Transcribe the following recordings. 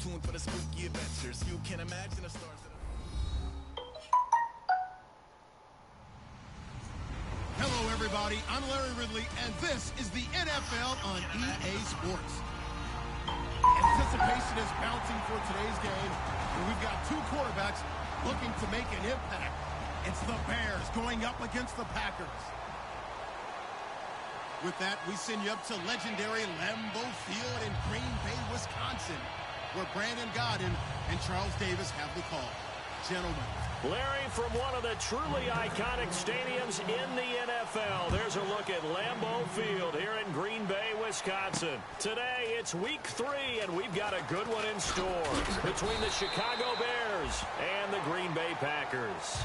tuned for the spooky adventures. You can imagine the stars that Hello, everybody. I'm Larry Ridley, and this is the NFL on EA Sports. Anticipation is bouncing for today's game, and we've got two quarterbacks looking to make an impact. It's the Bears going up against the Packers. With that, we send you up to legendary Lambeau Field in Green Bay, Wisconsin, where Brandon Gaudin and Charles Davis have the call. Gentlemen. Larry, from one of the truly iconic stadiums in the NFL, there's a look at Lambeau Field here in Green Bay, Wisconsin. Today, it's week 3, and we've got a good one in store between the Chicago Bears and the Green Bay Packers.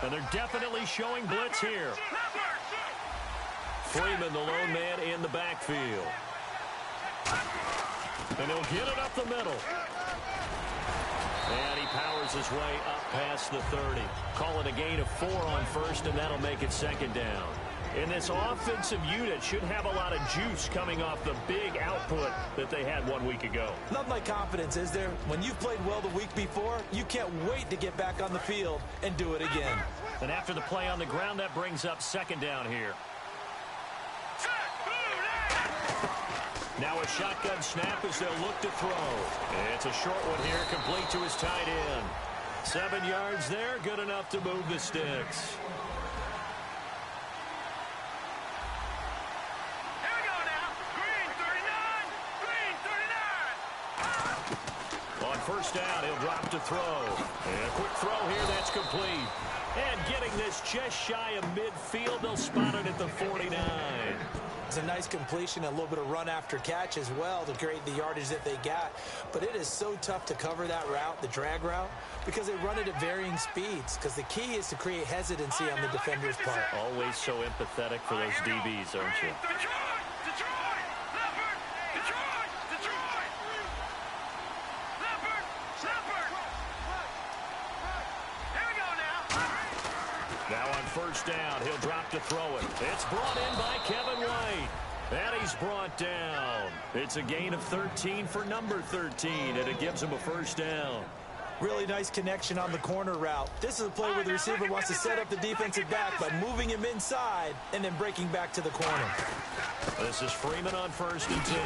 And they're definitely showing blitz here. Freeman, the lone man in the backfield. And he'll get it up the middle. And he powers his way up past the 30. Call it a gain of 4 on first, and that'll make it second down. And this offensive unit should have a lot of juice coming off the big output that they had 1 week ago. Nothing like confidence, is there? When you've played well the week before, you can't wait to get back on the field and do it again. And after the play on the ground, that brings up second down here. Now a shotgun snap as they'll look to throw. It's a short one here, complete to his tight end. 7 yards there, good enough to move the sticks. First down, he'll drop to throw. And a quick throw here, that's complete. And getting this just shy of midfield, they'll spot it at the 49. It's a nice completion, a little bit of run after catch as well to create the yardage that they got. But it is so tough to cover that route, the drag route, because they run it at varying speeds. Because the key is to create hesitancy on the defender's part. Always so empathetic for those DBs, aren't you? Now on first down, he'll drop to throw it. It's brought in by Kevin White. And he's brought down. It's a gain of 13 for number 13, and it gives him a first down. Really nice connection on the corner route. This is a play where the receiver wants to set up the defensive back by moving him inside and then breaking back to the corner. This is Freeman on first and 10.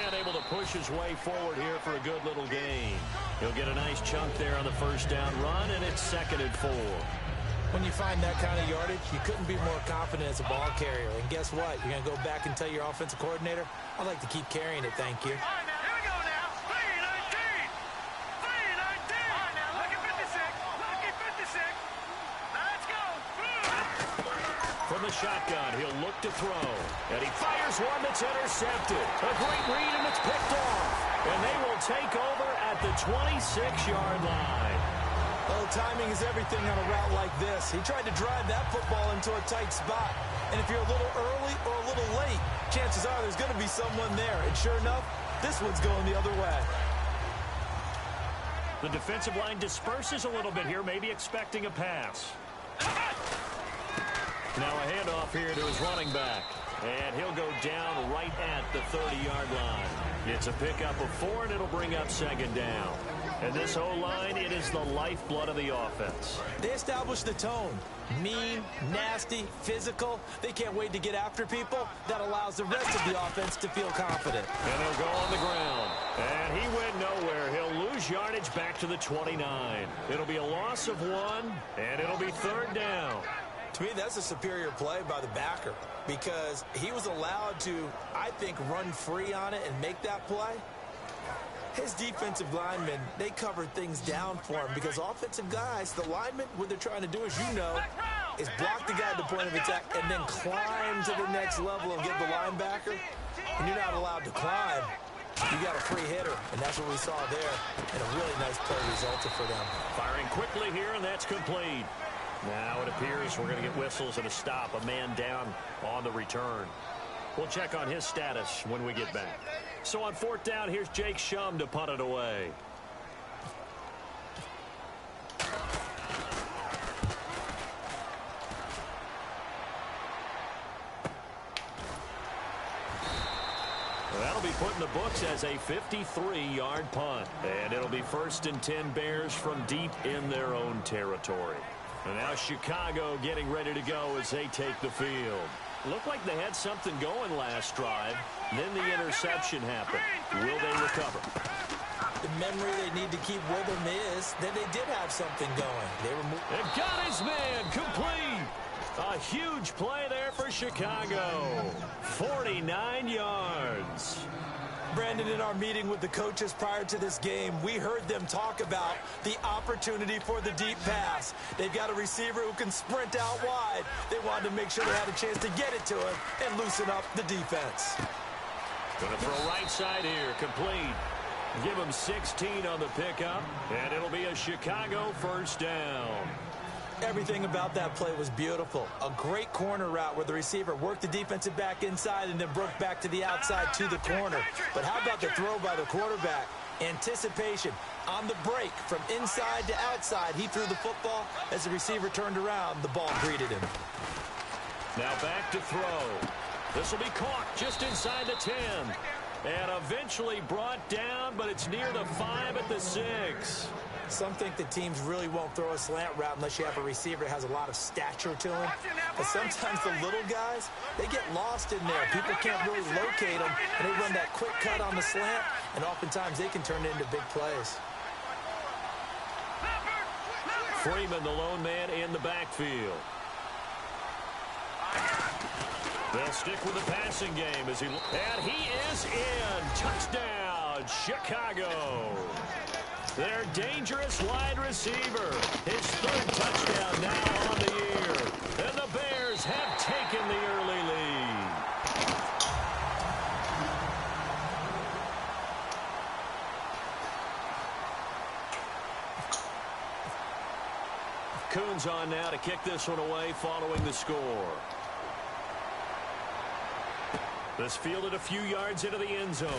And able to push his way forward here for a good little gain. He'll get a nice chunk there on the first down run, and it's second and 4. When you find that kind of yardage, you couldn't be more confident as a ball carrier. And guess what? You're going to go back and tell your offensive coordinator, I'd like to keep carrying it, thank you. All right, now, here we go now. 3-19. 3-19. All right, now, lucky 56. Lucky 56. Now, let's go. From the shotgun, he'll look to throw. And he fires one that's intercepted. A great read, and it's picked off. And they will take over at the 26-yard line. Well, timing is everything on a route like this. He tried to drive that football into a tight spot. And if you're a little early or a little late, chances are there's going to be someone there. And sure enough, this one's going the other way. The defensive line disperses a little bit here, maybe expecting a pass. Now a handoff here to his running back. And he'll go down right at the 30-yard line. It's a pickup of 4, and it'll bring up second down. And this O-line, it is the lifeblood of the offense. They establish the tone. Mean, nasty, physical. They can't wait to get after people. That allows the rest of the offense to feel confident. And he'll go on the ground. And he went nowhere. He'll lose yardage back to the 29. It'll be a loss of 1, and it'll be 3rd down. To me, that's a superior play by the backer because he was allowed to, I think, run free on it and make that play. His defensive linemen, they covered things down for him because offensive guys, the linemen, what they're trying to do, as you know, is block the guy at the point of attack and then climb to the next level and get the linebacker. And you're not allowed to climb. You got a free hitter, and that's what we saw there. And a really nice play resulted for them. Firing quickly here, and that's complete. Now it appears we're going to get whistles and a stop, a man down on the return. We'll check on his status when we get back. So on 4th down, here's Jake Shum to punt it away. That'll be put in the books as a 53-yard punt. And it'll be 1st and 10 Bears from deep in their own territory. And now Chicago getting ready to go as they take the field. Looked like they had something going last drive. Then the interception happened. Will they recover? The memory they need to keep with them is that they did have something going. They got his man complete. A huge play there for Chicago. 49 yards. Brandon, in our meeting with the coaches prior to this game, we heard them talk about the opportunity for the deep pass. They've got a receiver who can sprint out wide. They wanted to make sure they had a chance to get it to him and loosen up the defense. Going to throw right side here, complete. Give him 16 on the pickup, and it'll be a Chicago 1st down. Everything about that play was beautiful. A great corner route where the receiver worked the defensive back inside and then broke back to the outside to the corner. But how about the throw by the quarterback? Anticipation on the break from inside to outside. He threw the football. As the receiver turned around, the ball greeted him. Now back to throw. This will be caught just inside the 10. And eventually brought down, but it's near the 5 at the 6. Some think the teams really won't throw a slant route unless you have a receiver that has a lot of stature to him. But sometimes the little guys, they get lost in there. People can't really locate them, and they run that quick cut on the slant, and oftentimes they can turn it into big plays. Freeman, the lone man in the backfield. They'll stick with the passing game as and he is in. Touchdown, Chicago. Their dangerous wide receiver. His 3rd touchdown now on the year. And the Bears have taken the early lead. Coons on now to kick this one away following the score. This fielded a few yards into the end zone.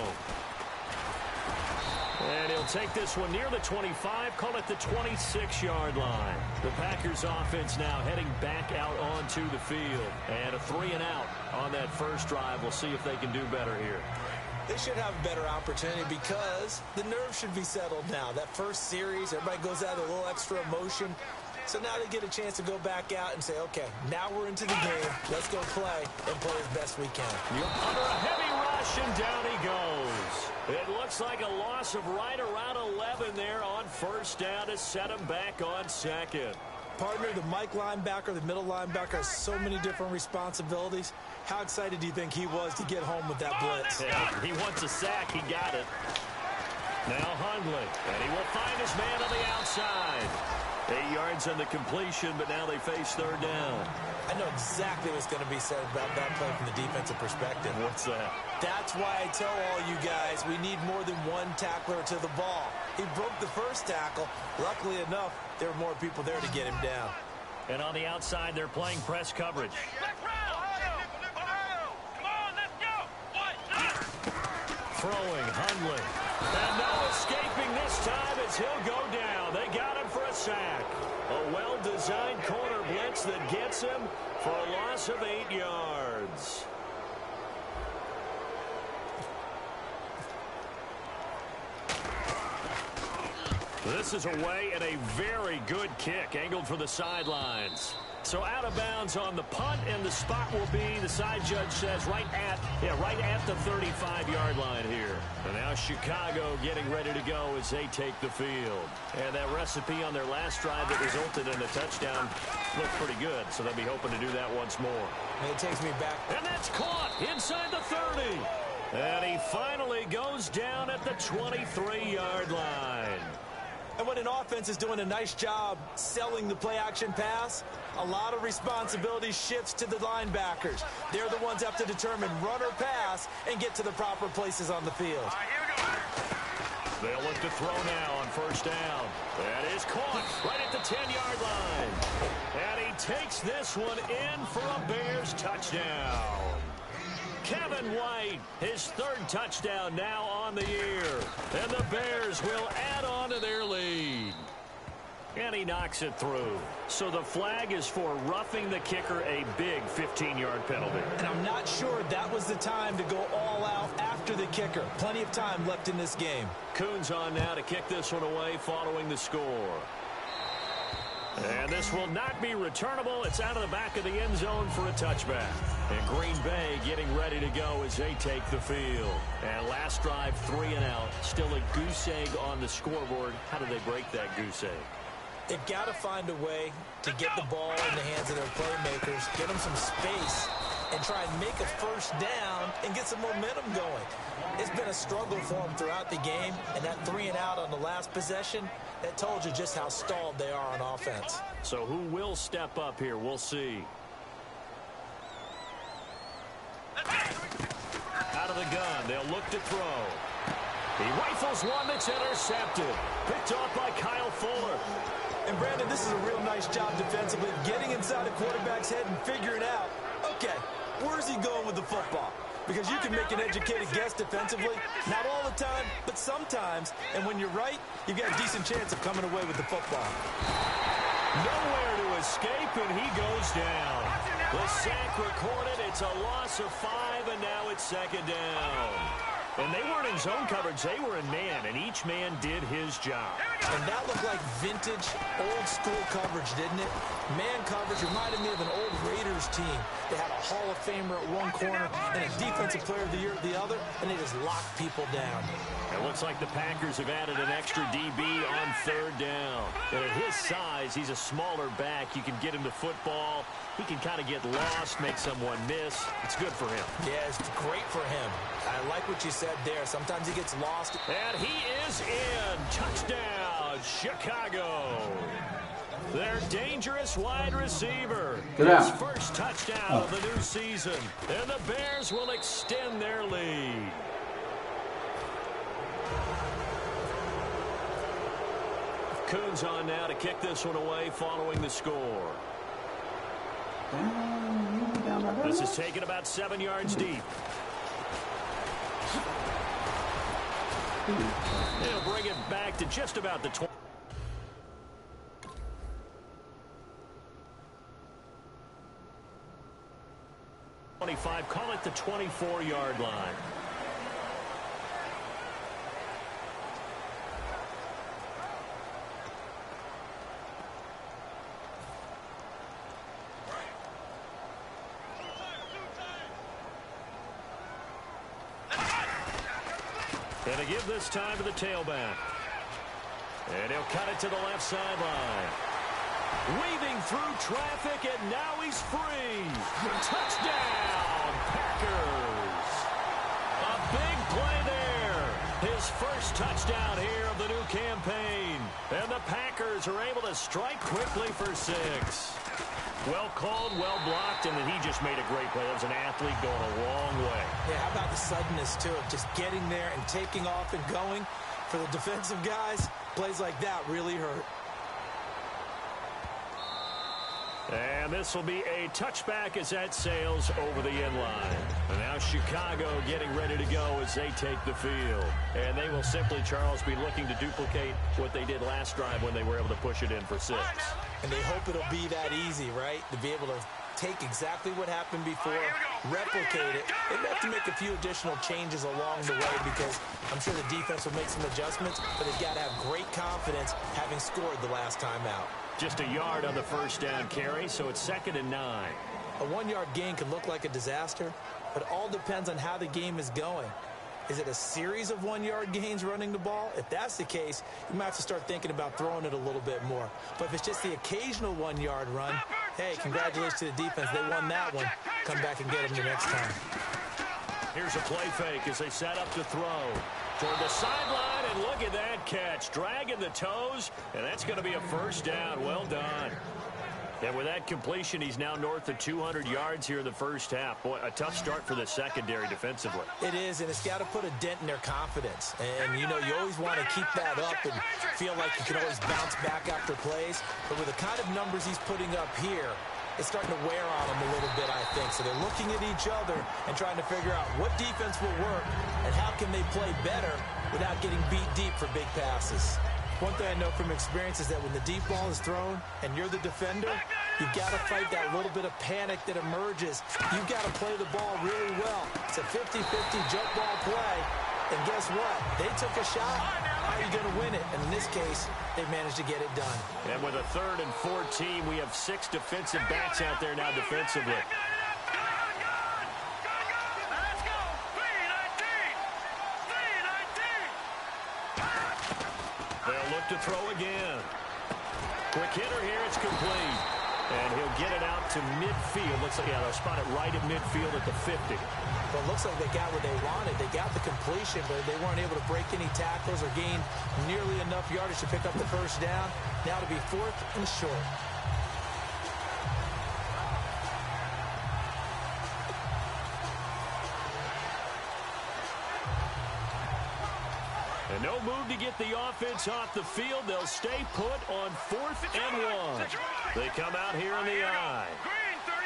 And he'll take this one near the 25, call it the 26-yard line. The Packers offense now heading back out onto the field. And a 3-and-out on that first drive. We'll see if they can do better here. They should have a better opportunity because the nerves should be settled now. That first series, everybody goes out with a little extra emotion. So now they get a chance to go back out and say, okay, now we're into the game. Let's go play and play as best we can. Under a heavy rush, and down he goes. It looks like a loss of right around 11 there on 1st down to set him back on 2nd. Partner, the Mike linebacker, the middle linebacker has so many different responsibilities. How excited do you think he was to get home with that blitz? Yeah, he wants a sack. He got it. Now Hundley, and he will find his man on the outside. 8 yards on the completion, but now they face 3rd down. I know exactly what's going to be said about that play from the defensive perspective. What's that? That's why I tell all you guys we need more than one tackler to the ball. He broke the first tackle. Luckily enough, there were more people there to get him down. And on the outside, they're playing press coverage. Throwing, Hundley. And no escaping this time as he'll go down. They got him for a sack. A well-designed corner blitz that gets him for a loss of 8 yards. This is away and a very good kick angled for the sidelines. So out of bounds on the punt, and the spot will be, the side judge says, right at the 35-yard line here. And now Chicago getting ready to go as they take the field. And that recipe on their last drive that resulted in a touchdown looked pretty good, so they'll be hoping to do that once more. And it takes me back. And that's caught inside the 30. And he finally goes down at the 23-yard line. And when an offense is doing a nice job selling the play-action pass, a lot of responsibility shifts to the linebackers. They're the ones that have to determine run or pass and get to the proper places on the field. They'll look to throw now on first down. That is caught right at the 10-yard line. And he takes this one in for a Bears touchdown. Kevin White, his third touchdown now on the year. And the Bears will add on to their lead. And he knocks it through. So the flag is for roughing the kicker, a big 15-yard penalty. And I'm not sure that was the time to go all out after the kicker. Plenty of time left in this game. Coons on now to kick this one away following the score. And this will not be returnable. It's out of the back of the end zone for a touchback. And Green Bay getting ready to go as they take the field. And last drive, 3 and out. Still a goose egg on the scoreboard. How do they break that goose egg? They've got to find a way to get the ball in the hands of their playmakers, get them some space, and try and make a first down and get some momentum going. It's been a struggle for them throughout the game, and that 3 and out on the last possession, that told you just how stalled they are on offense. So who will step up here? We'll see. Out of the gun, they'll look to throw. He rifles one that's intercepted. Picked off by Kyle Fuller. And Brandon, this is a real nice job defensively, getting inside the quarterback's head and figuring out, okay, where's he going with the football? Because you can make an educated guess defensively, not all the time, but sometimes. And when you're right, you've got a decent chance of coming away with the football. Nowhere to escape, and he goes down. The sack recorded. It's a loss of 5, and now it's second down. And they weren't in zone coverage. They were in man, and each man did his job. And that looked like vintage, old-school coverage, didn't it? Man coverage reminded me of an old Raiders team. They had a Hall of Famer at one corner and a Defensive Player of the Year at the other, and they just locked people down. It looks like the Packers have added an extra DB on third down. And at his size, he's a smaller back. You can get him the football. He can kind of get lost, make someone miss. It's good for him. Yeah, it's great for him. I like what you said there. Sometimes he gets lost. And he is in. Touchdown, Chicago. Their dangerous wide receiver. His first touchdown of the new season. And the Bears will extend their lead. Coons on now to kick this one away following the score. This is taken about 7 yards deep. He'll bring it back to just about the 20. Call it the 24-yard line. And to give this time to the tailback. And he'll cut it to the left sideline. Weaving through traffic, and now he's free. Touchdown, Packers. A big play there. His first touchdown here of the new campaign. And the Packers are able to strike quickly for 6. Well called, well blocked, and then he just made a great play. That was an athlete going a long way. Yeah, how about the suddenness, too, of just getting there and taking off and going? For the defensive guys, plays like that really hurt. And this will be a touchback as that sails over the end line. And now Chicago getting ready to go as they take the field. And they will simply, Charles, be looking to duplicate what they did last drive when they were able to push it in for 6. And they hope it'll be that easy, right? To be able to take exactly what happened before, replicate it. They have to make a few additional changes along the way because I'm sure the defense will make some adjustments, but they've got to have great confidence having scored the last time out. Just a yard on the first down carry, so it's 2nd and 9. A 1-yard gain can look like a disaster, but it all depends on how the game is going. Is it a series of 1-yard gains running the ball? If that's the case, you might have to start thinking about throwing it a little bit more. But if it's just the occasional 1-yard run, hey, congratulations to the defense. They won that one. Come back and get them the next time. Here's a play fake as they set up to throw. Toward the sideline, and look at that catch. Dragging the toes, and that's going to be a first down. Well done. And with that completion, he's now north of 200 yards here in the first half. Boy, a tough start for the secondary defensively. It is, and it's got to put a dent in their confidence. And, you know, you always want to keep that up and feel like you can always bounce back after plays. But with the kind of numbers he's putting up here, it's starting to wear on them a little bit, I think. So they're looking at each other and trying to figure out what defense will work and how can they play better without getting beat deep for big passes. One thing I know from experience is that when the deep ball is thrown and you're the defender, you've got to fight that little bit of panic that emerges. You've got to play the ball really well. It's a 50-50 jump ball play. And guess what? They took a shot. How are you going to win it? And in this case, they managed to get it done. And with a 3rd and 14, we have 6 defensive backs out there now defensively. They'll look to throw again. Quick hitter here, it's complete. And he'll get it out to midfield. Looks like, yeah, they'll spot it right at midfield at the 50. Well, it looks like they got what they wanted. They got the completion, but they weren't able to break any tackles or gain nearly enough yardage to pick up the first down. Now to be 4th and short. And no move to get the offense off the field. They'll stay put on 4th and 1. They come out here in the eye. Green 39!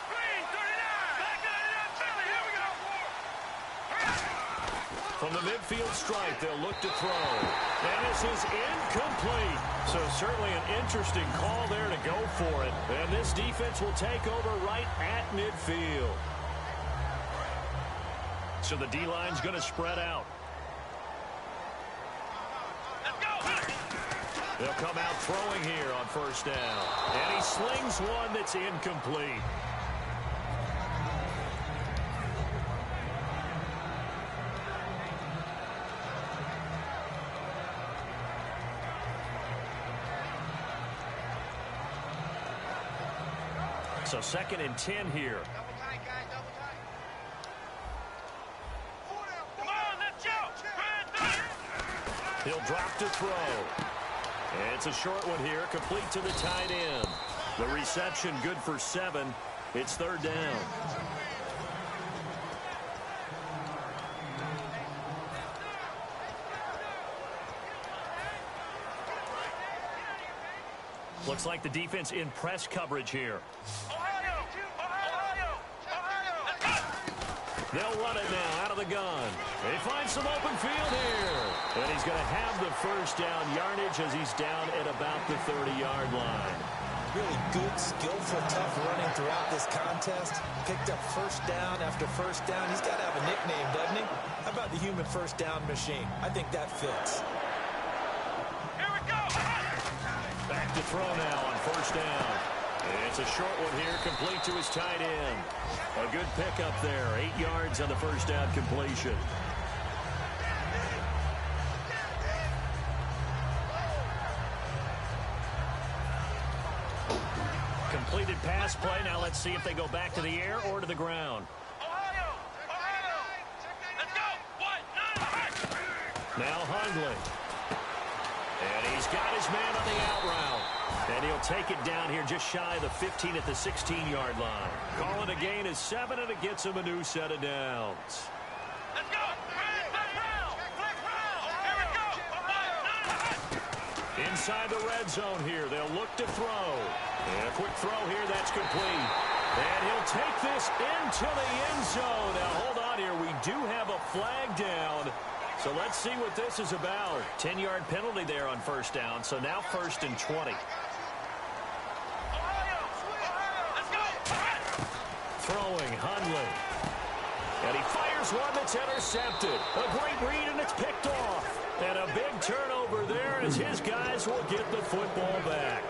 Green 39! Back up, Philly, here we go! From the midfield strike, they'll look to throw. And this is incomplete. So certainly an interesting call there to go for it. And this defense will take over right at midfield. So the D-line's going to spread out. They'll come out throwing here on first down. And he slings one that's incomplete. So 2nd and 10 here. Come on, let's go! He'll drop to throw. And it's a short one here, complete to the tight end. The reception good for 7. It's 3rd down. Looks like the defense in press coverage here. Ohio! Ohio! Ohio! They'll run it now out of the gun. They find some open field here. And he's going to have the first down yardage as he's down at about the 30-yard line. Really good, skillful, tough running throughout this contest. Picked up first down after first down. He's got to have a nickname, doesn't he? How about the human first down machine? I think that fits. Here we go! Back to throw now on first down. It's a short one here, complete to his tight end. A good pickup there, 8 yards on the first down completion. Completed pass play. Now let's see if they go back to the air or to the ground. Ohio! Ohio! Let's go! 1, 9, Now Hundley. And he's got his man on the out route. And he'll take it down here just shy of the 15 at the 16-yard line. Calling a gain is 7, and it gets him a new set of downs. Let's go! Flick round! Flick round! Here we go! Inside the red zone here, they'll look to throw. And a quick throw here, that's complete. And he'll take this into the end zone. Now, hold on here. We do have a flag down. So let's see what this is about. 10-yard penalty there on first down. So now 1st and 20. Ohio! Ohio! Let's go! Finley. And he fires one that's intercepted. A great read, and it's picked off. And a big turnover there as his guys will get the football back.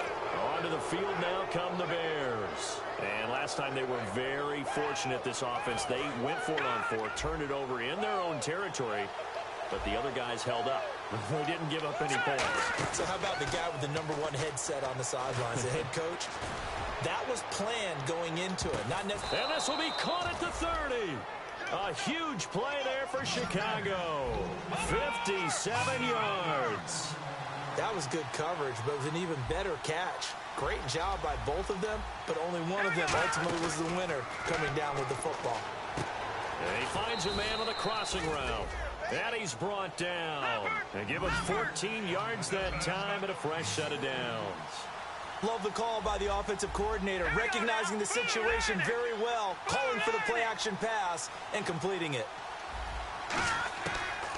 Onto the field now come the Bears. And last time they were very fortunate, this offense. They went for it on fourth, turned it over in their own territory, but the other guys held up. They didn't give up any points. So how about the guy with the #1 headset on the sidelines, the head coach? That was planned going into it. Not and this will be caught at the 30. A huge play there for Chicago. 57 yards. That was good coverage, but it was an even better catch. Great job by both of them, but only one of them ultimately was the winner coming down with the football. And he finds a man on a crossing route. And he's brought down. And give him 14 yards that time and a fresh set of downs. Love the call by the offensive coordinator, recognizing the situation very well, calling for the play-action pass, and completing it.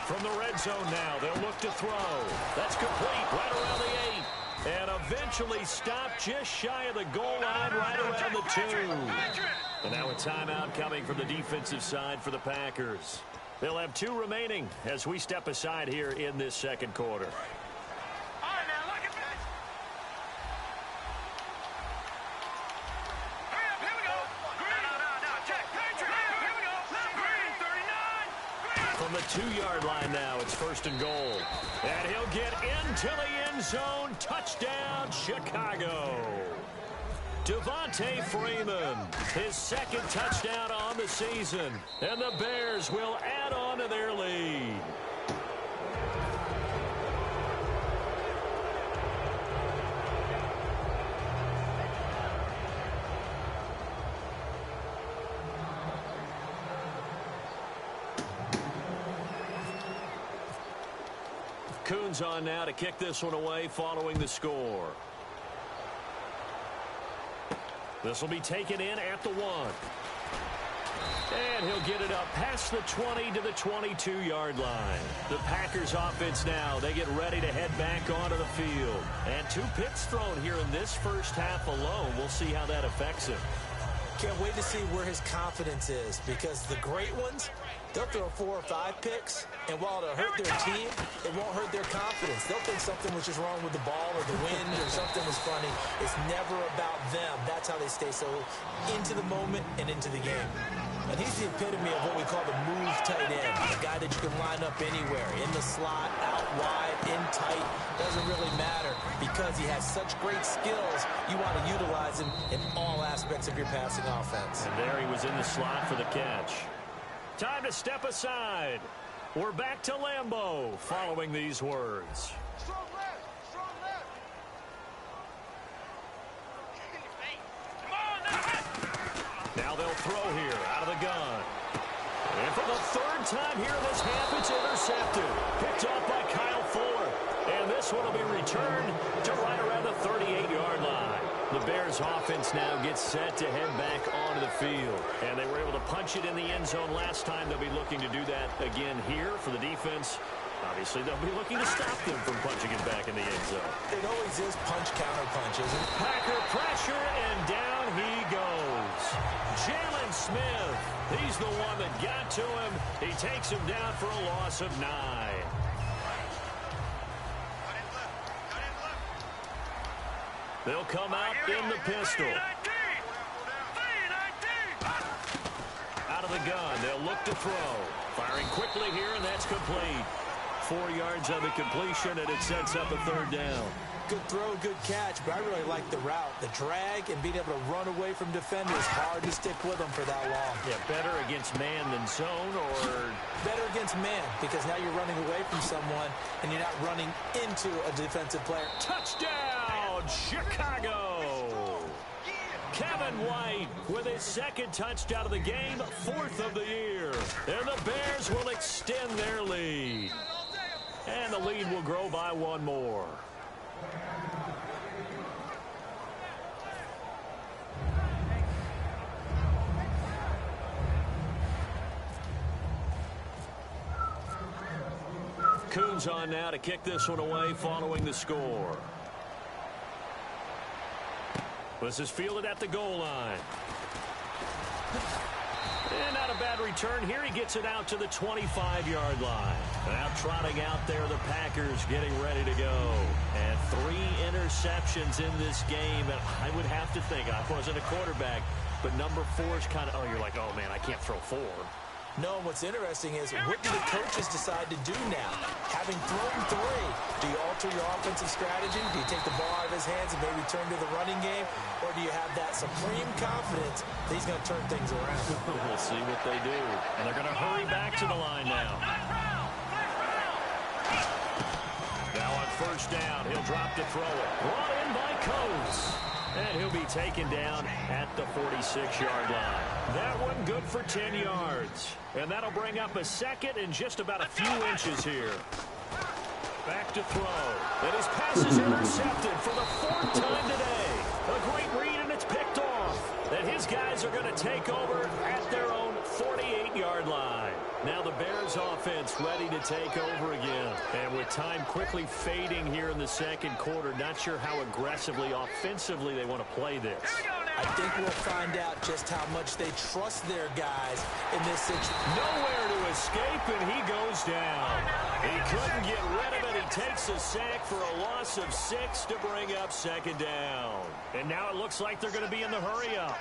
From the red zone now, they'll look to throw. That's complete right around the 8. And eventually stopped just shy of the goal line right around the 2. And now a timeout coming from the defensive side for the Packers. They'll have 2 remaining as we step aside here in this second quarter. From the 2-yard line now, it's 1st and goal. And he'll get into the end zone. Touchdown, Chicago. Devontae Freeman, his 2nd touchdown on the season. And the Bears will add on to their lead. Coons on now to kick this one away following the score. This will be taken in at the 1. And he'll get it up past the 20 to the 22-yard line. The Packers offense now, they get ready to head back onto the field. And 2 picks thrown here in this first half alone. We'll see how that affects him. Can't wait to see where his confidence is, because the great ones, they'll throw 4 or 5 picks, and while it'll hurt their team, it won't hurt their confidence. They'll think something was just wrong with the ball or the wind or something was funny. It's never about them. That's how they stay so into the moment and into the game. And he's the epitome of what we call the move tight end, a guy that you can line up anywhere, in the slot, out wide, in tight, doesn't really matter, because he has such great skills. You want to utilize him in all aspects of your passing offense. And there he was in the slot for the catch. Time to step aside. We're back to Lambeau following these words. Strong left. Strong left. Now they'll throw here out of the gun. And for the 3rd time here in this half, it's intercepted. Picked off by Kyle Fuller. And this one will be returned to right around the 38-yard line. The Bears offense now gets set to head back onto the field. And they were able to punch it in the end zone last time. They'll be looking to do that again here for the defense. Obviously, they'll be looking to stop them from punching it back in the end zone. It always is punch-counter punches. Packer pressure, and down he goes. Jalen Smith, he's the one that got to him. He takes him down for a loss of 9. They'll come out in the pistol. Out of the gun, they'll look to throw. Firing quickly here, and that's complete. 4 yards on the completion, and it sets up a 3rd down. Good throw, good catch, but I really like the route. The drag and being able to run away from defenders, hard to stick with them for that long. Yeah, better against man than zone, or? Better against man, because now you're running away from someone, and you're not running into a defensive player. Touchdown, Chicago! Kevin White with his 2nd touchdown of the game, 4th of the year. And the Bears will extend their lead. And the lead will grow by 1 more. Coons on now to kick this one away following the score. This is fielded at the goal line. And not a bad return here. He gets it out to the 25-yard line. Now trotting out there, the Packers getting ready to go. And 3 interceptions in this game. And I would have to think, I wasn't a quarterback, but number 4 is kind of, you're like, oh, man, I can't throw 4. No, what's interesting is what do the coaches decide to do now? Having thrown 3, do you alter your offensive strategy? Do you take the ball out of his hands and maybe turn to the running game? Or do you have that supreme confidence that he's going to turn things around? We'll see what they do. And they're going to hurry back to the line now. Now on first down, he'll drop to throw it. Brought in by Coates. And he'll be taken down at the 46-yard line. That one good for 10 yards. And that'll bring up a second and just about a few inches here. Back to throw. And his pass is intercepted for the 4th time today. A great read, and it's picked off. And his guys are going to take over at their own 48-yard line. Now the Bears offense ready to take over again. And with time quickly fading here in the second quarter, not sure how aggressively, offensively they want to play this. I think we'll find out just how much they trust their guys in this situation. Nowhere to escape, and he goes down. He couldn't get rid of it. He takes a sack for a loss of 6 to bring up second down. And now it looks like they're going to be in the hurry-up.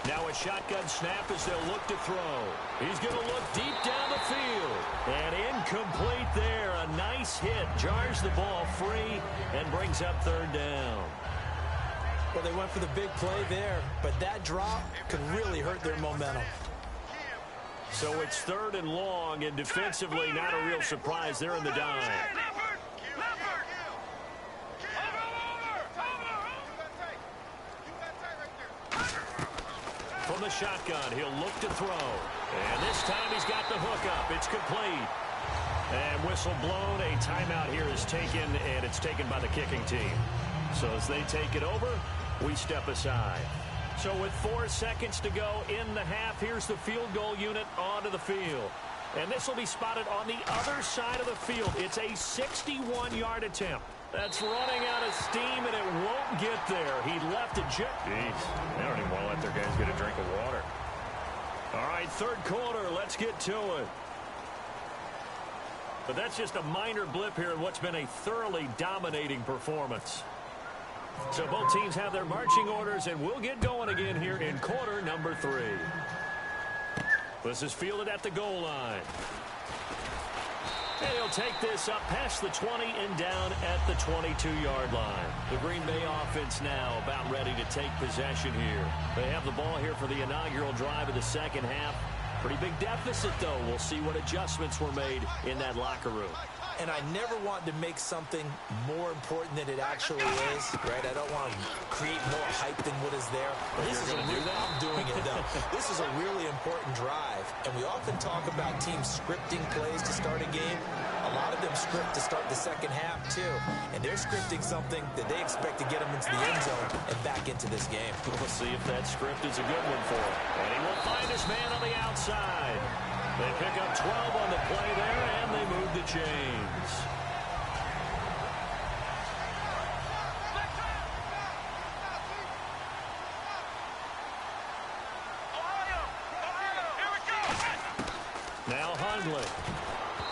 Now a shotgun snap as they'll look to throw. He's going to look deep down the field. And incomplete there. A nice hit. Jars the ball free and brings up third down. Well, they went for the big play there, but that drop could really hurt their momentum. So it's 3rd and long, and defensively not a real surprise. They're in the dime. From the shotgun, he'll look to throw. And this time he's got the hook up. It's complete. And whistle blown. A timeout here is taken, and it's taken by the kicking team. So as they take it over, we step aside. So with 4 seconds to go in the half, here's the field goal unit onto the field. And this will be spotted on the other side of the field. It's a 61-yard attempt. That's running out of steam, and it won't get there. He left it just... Jeez, they don't even want to let their guys get a drink of water. All right, third quarter, let's get to it. But that's just a minor blip here in what's been a thoroughly dominating performance. So both teams have their marching orders, and we'll get going again here in quarter number 3. This is fielded at the goal line. And he'll take this up past the 20 and down at the 22-yard line. The Green Bay offense now about ready to take possession here. They have the ball here for the inaugural drive of the second half. Pretty big deficit, though. We'll see what adjustments were made in that locker room. And I never want to make something more important than it actually is, right? I don't want to create more hype than what is there. But this is I'm doing it, though. This is a really important drive. And we often talk about teams scripting plays to start a game. A lot of them script to start the second half, too. And they're scripting something that they expect to get them into the end zone and back into this game. We'll see if that script is a good one for him. And he will find his man on the outside. They pick up 12 on the play there, and they move the chains. Now Hundley.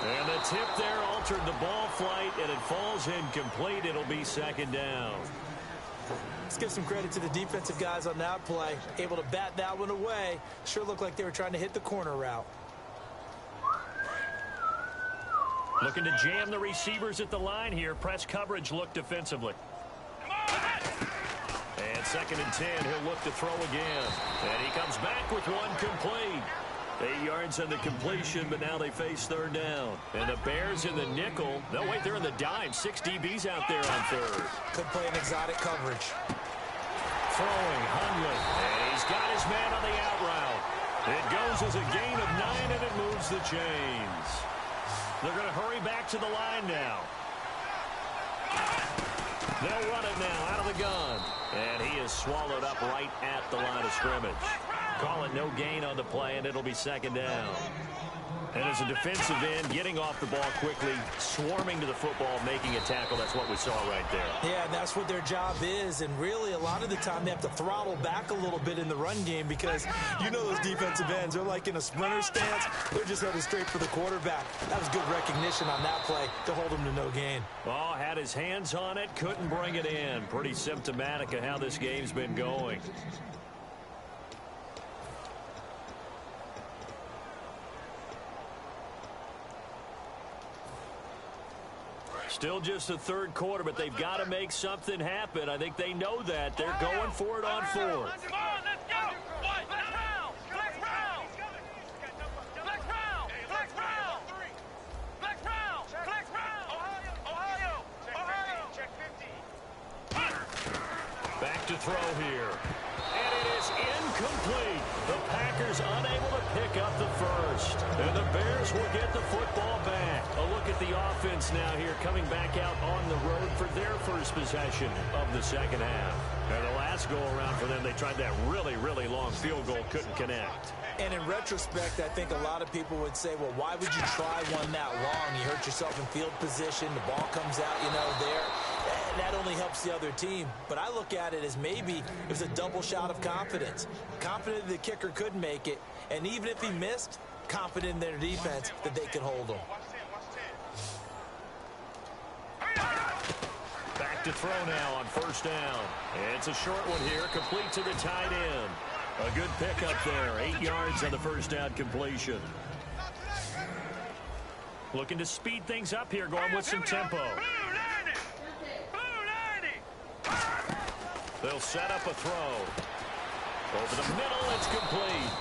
And the tip there altered the ball flight, and it falls incomplete. It'll be second down. Let's give some credit to the defensive guys on that play. Able to bat that one away. Sure looked like they were trying to hit the corner route. Looking to jam the receivers at the line here. Press coverage look defensively. And 2nd and 10. He'll look to throw again. And he comes back with one complete. 8 yards on the completion, but now they face third down. And the Bears in the nickel. No, wait, they're in the dime. 6 DBs out there on third. Could play an exotic coverage. Throwing, Hundley. And he's got his man on the out route. It goes as a gain of 9, and it moves the chains. They're going to hurry back to the line now. They'll run it now out of the gun. And he is swallowed up right at the line of scrimmage. Call it no gain on the play, and it'll be second down. And as a defensive end, getting off the ball quickly, swarming to the football, making a tackle, that's what we saw right there. Yeah, and that's what their job is. And really, a lot of the time, they have to throttle back a little bit in the run game because you know those defensive ends, they're like in a sprinter stance. They're just headed straight for the quarterback. That was good recognition on that play to hold him to no gain. Oh, had his hands on it, couldn't bring it in. Pretty symptomatic of how this game's been going. Still just the third quarter, but they've got to make something happen. I think they know that. They're going for it on fourth. Come on, let's go. Flex round. Flex round. Flex round. Flex round. Flex round. Flex round. Ohio. Check 50. Back to throw here. And it is incomplete. The Packers unable to pick up the first. And the Bears will get the football back. A look at the offense now here, coming back out on the road for their first possession of the second half. And the last go-around for them, they tried that really, really long field goal, couldn't connect. And in retrospect, I think a lot of people would say, well, why would you try one that long? You hurt yourself in field position. The ball comes out, there. That only helps the other team. But I look at it as maybe it was a double shot of confidence. Confident the kicker could make it. And even if he missed, confident in their defense that they could hold him. Back to throw now on first down. It's a short one here, complete to the tight end. A good pickup there, 8 yards on the first down completion. Looking to speed things up here, going with some tempo. They'll set up a throw. Over the middle, it's complete.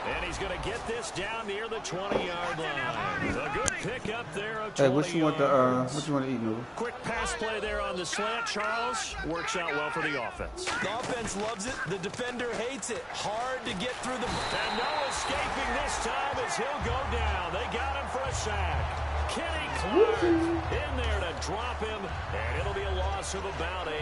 And he's going to get this down near the 20-yard line. A good pickup there of 20 what you want yards. what you want to eat, Noah? Quick pass play there on the slant, Charles. Works out well for the offense. The offense loves it. The defender hates it. Hard to get through the... And no escaping this time as he'll go down. They got him for a sack. Kenny Clark in there to drop him. And it'll be a loss of about 8.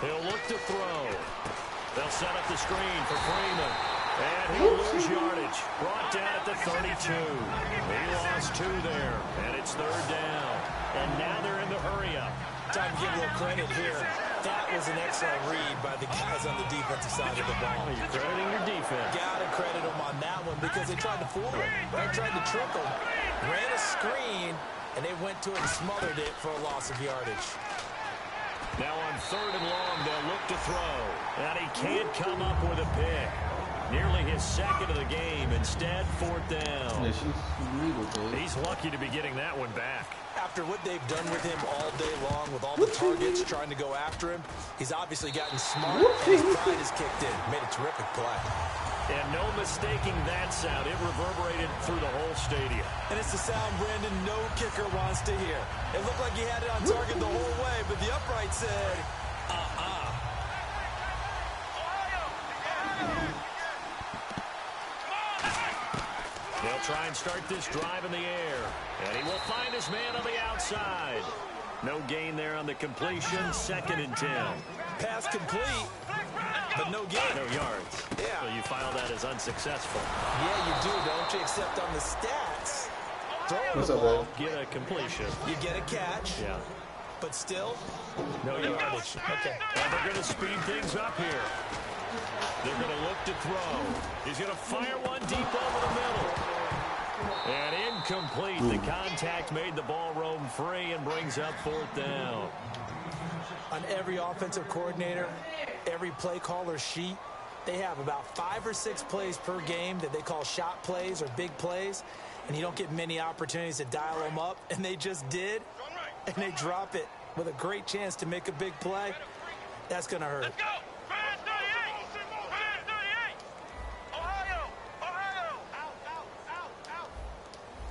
He'll look to throw. They'll set up the screen for Freeman. And he'll lose yardage. Brought down at the 32. He lost 2 there. And it's third down. And now they're in the hurry up. Time to give a little credit here. That was an excellent read by the guys on the defensive side of the ball. You're crediting your defense. Gotta credit them on that one because they tried to fool him. They tried to trick him. Ran a screen, and they went to it and smothered it for a loss of yardage. Now on third and long, they'll look to throw. And he can't come up with a pick. Nearly his second of the game. Instead, fourth down. Yeah, she's legal, babe. He's lucky to be getting that one back. After what they've done with him all day long, with all the targets trying to go after him, he's obviously gotten smart, and his pride has kicked in. Made a terrific play. And no mistaking that sound. It reverberated through the whole stadium. And it's the sound, Brandon, no kicker wants to hear. It looked like he had it on target the whole way, but the upright said, They'll try and start this drive in the air. And he will find his man on the outside. No gain there on the completion. 2nd and 10. Pass complete, but no gain. No yards. Yeah. So you file that as unsuccessful. Yeah, you do, don't you? Except on the stats. Throwing What's the up, ball, babe? Get a completion. you get a catch, Yeah. but still, No yardage. Okay. And they're going to speed things up here. They're going to look to throw. He's going to fire one deep over the middle. And incomplete. The contact made the ball roam free and brings up fourth down. On every offensive coordinator, every play caller sheet, they have about 5 or 6 plays per game that they call shot plays or big plays, and you don't get many opportunities to dial them up, and they just did, and they drop it with a great chance to make a big play. That's going to hurt. Let's go. Fast 38. Fast 38. Ohio. Out.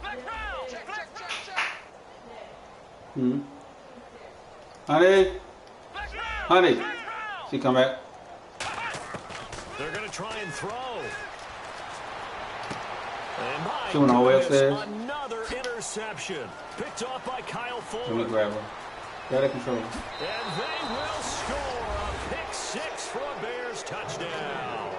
Flex round. Flex round. Honey, Flex round. honey, Flex round. she come back. They're going to try and throw. And my She went all the way goodness, upstairs. another interception. Picked off by Kyle Let me Fuller. grab her. Got it control. And they will score a pick six for a Bears touchdown.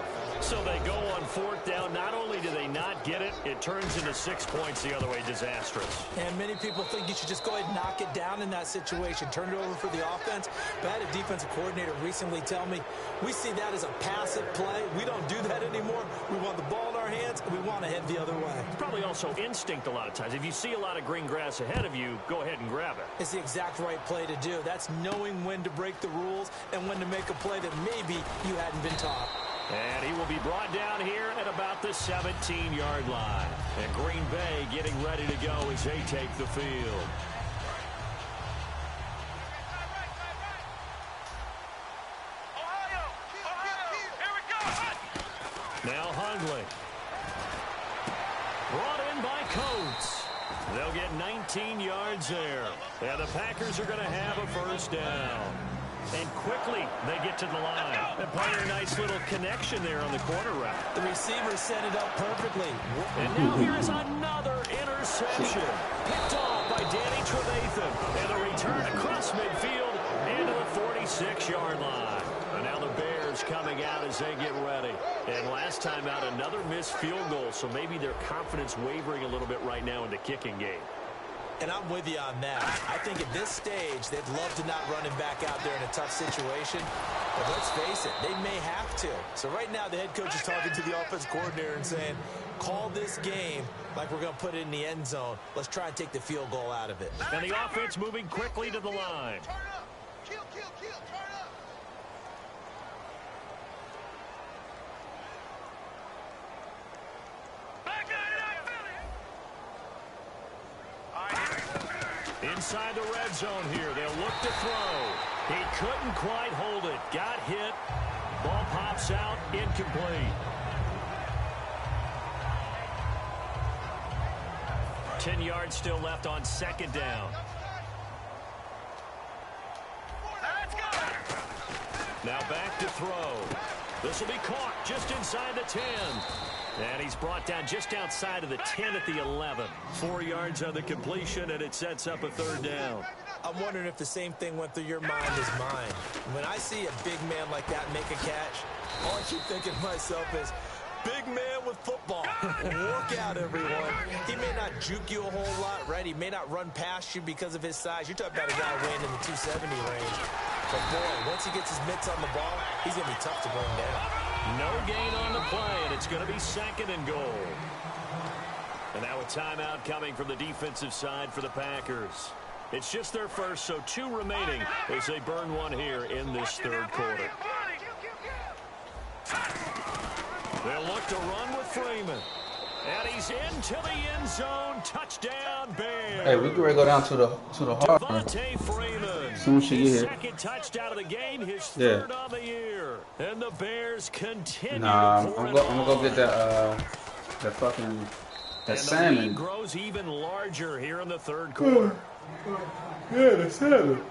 So they go on 4th down. Not only do they not get it, it turns into 6 points the other way. Disastrous. And many people think you should just go ahead and knock it down in that situation. Turn it over for the offense. But I had a defensive coordinator recently tell me, we see that as a passive play. We don't do that anymore. We want the ball in our hands, and we want to head the other way. It's probably also instinct a lot of times. If you see a lot of green grass ahead of you, go ahead and grab it. It's the exact right play to do. That's knowing when to break the rules and when to make a play that maybe you hadn't been taught. And he will be brought down here at about the 17-yard line. And Green Bay getting ready to go as they take the field. Ohio, here we go. Now Hundley. Brought in by Coates. They'll get 19 yards there. And the Packers are going to have a first down. And quickly, they get to the line. And playing a nice little connection there on the corner route. The receiver set it up perfectly. And now here is another interception. Picked off by Danny Trevathan. And a return across midfield into the 46-yard line. And now the Bears coming out as they get ready. And last time out, another missed field goal. So maybe their confidence wavering a little bit right now in the kicking game. And I'm with you on that. I think at this stage, they'd love to not run him back out there in a tough situation. But let's face it, they may have to. So right now, the head coach is talking to the offense coordinator and saying, call this game like we're going to put it in the end zone. Let's try and take the field goal out of it. And the offense moving quickly to the line. Turn up. Kill, turn up. Back at it, Inside the red zone here. They'll look to throw. He couldn't quite hold it. Got hit. Ball pops out. Incomplete. 10 yards still left on 2nd down. Let's go. Now back to throw. This will be caught just inside the 10. And he's brought down just outside of the 10 at the 11. 4 yards on the completion, and it sets up a 3rd down. I'm wondering if the same thing went through your mind as mine. When I see a big man like that make a catch, all I keep thinking to myself is, big man with football. Work out, everyone. He may not juke you a whole lot, right? He may not run past you because of his size. You're talking about a guy weighing in the 270 range. But, boy, once he gets his mitts on the ball, he's going to be tough to bring down. No gain on the play, and it's going to be 2nd and goal. And now a timeout coming from the defensive side for the Packers. It's just their first, so 2 remaining as they burn one here in this 3rd quarter. They'll look to run with Freeman. And he's into the end zone. Touchdown, Bears. Hey, we can ready to go down to the hard one. Devontae Freeman. Soon as she get His here. 2nd touchdown of the game, his 3rd Yeah. on the year. And the Bears continue Nah, to pour I'm it gonna go get that fucking And the salmon. lead grows even larger here in the 3rd quarter. Yeah, the salmon.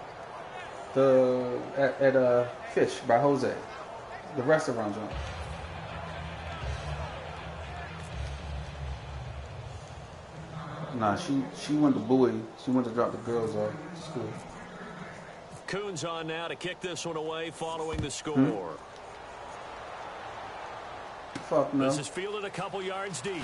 At Fish by Jose, the restaurant joint. Nah, she went to Bowie. She went to drop the girls off to school. Coons on now to kick this one away following the score. Fuck no. This is fielded a couple yards deep.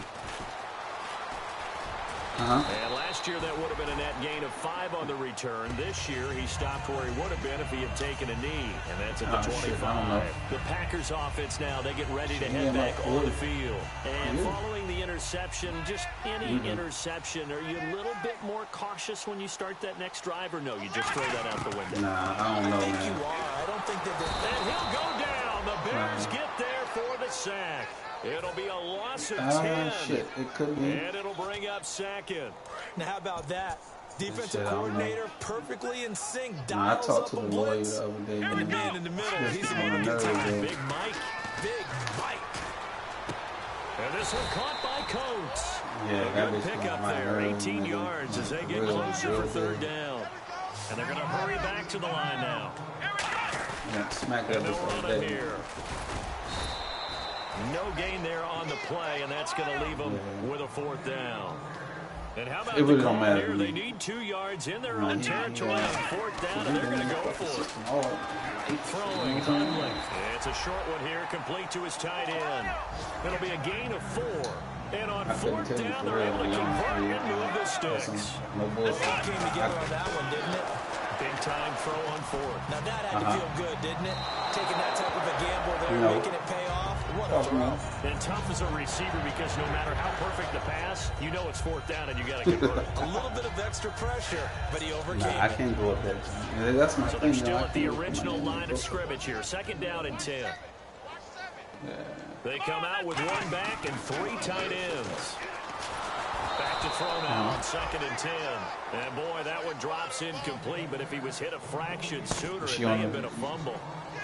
And last year that would have been a net gain of 5 on the return. This year he stopped where he would have been if he had taken a knee. And that's at the 25. Shit, I don't know. The Packers offense now, they get ready to head back on the field. And following the interception, just any interception, are you a little bit more cautious when you start that next drive, or no, you just throw that out the window? Nah, I don't know, I think man. you are. I don't think that And he'll go down. The Bears get there for the sack. It'll be a loss of 10. Shit, it could be. And it'll bring up 2nd. Now, how about that? Defensive Shit, I don't know. coordinator perfectly in sync. Nah, I Dials talked up to a the lawyer blitz. the other day. And the man in the middle, he's the one who gets nerve, it. man. Big Mike. Big Mike. And this one caught by Coates. Yeah, A that good bitch pickup might there, hurt 18 him, yards as they get real, closer real for 3rd good. down. And they're going to hurry back to the line now. Yeah, smack that And they'll bitch run like it that. here. No gain there on the play, and that's going to leave them with a 4th down. And how about It really the don't call matter here? to me. They need 2 yards in their own territory on 4th down, and they're going to go for it. Throwing Hundley. It's a short one here, complete to his tight end. It'll be a gain of 4. And on 4th down, they're able to convert and move the sticks. It all came together on that one, didn't it? Big-time throw on 4th. Now, that had to feel good, didn't it? Taking that type of a gamble there, making it pay off. What a throw. And tough as a receiver because no matter how perfect the pass, you know it's 4th down and you got to convert. A little bit of extra pressure, but he overcame it. I can't go up there. That's my So thing. they're still at the original line of scrimmage here. 2nd down and 10. They come out with 1 back and 3 tight ends. Back to throw now on 2nd and 10. And boy, that one drops incomplete, but if he was hit a fraction sooner, it may have been a fumble.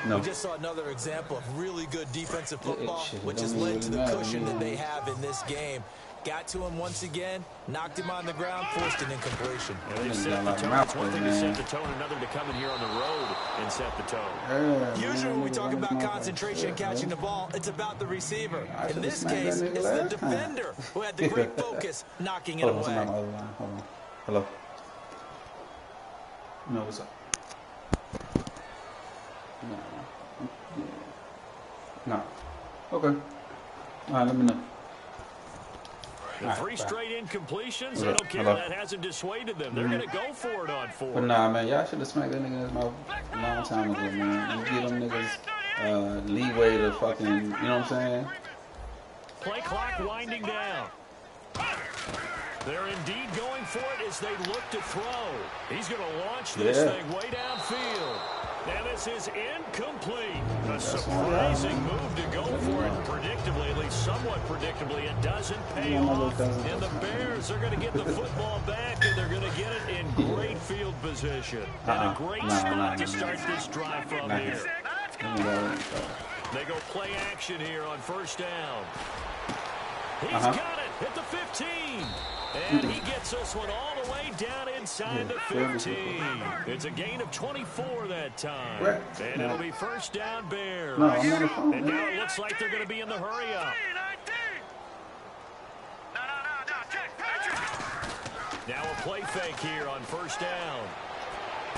No. We just saw another example of really good defensive football, which has led to the cushion that they have in this game. Got to him once again, knocked him on the ground, forced an incompletion. And they set the tone. It's one thing to set the tone, another to come in here on the road and set the tone. Usually when we talk about concentration and catching the ball, it's about the receiver. In this case, it's the defender who had the great focus knocking it away. Hold on. Hello. No, what's up? No. Okay. All right, let me know. The 3 straight incompletions, I don't care. That hasn't dissuaded them. They're going to go for it on 4. But nah, man, y'all should have smacked that nigga in his mouth a long time ago, man. You give them niggas leeway to fucking, you know what I'm saying? Play clock winding down. They're indeed going for it as they look to throw. He's going to launch this thing way downfield. And this is incomplete. A surprising move to go for it. Predictably, at least somewhat predictably, it doesn't pay off. And the Bears are going to get the football back, and they're going to get it in great field position. And a great spot to start this drive from here. They go play action here on 1st down. He's got it at the 15. And he gets this one all the way down inside the 15. It's a gain of 24 that time. And it'll be 1st down Bears. And now it looks like they're going to be in the hurry up. Now a play fake here on 1st down.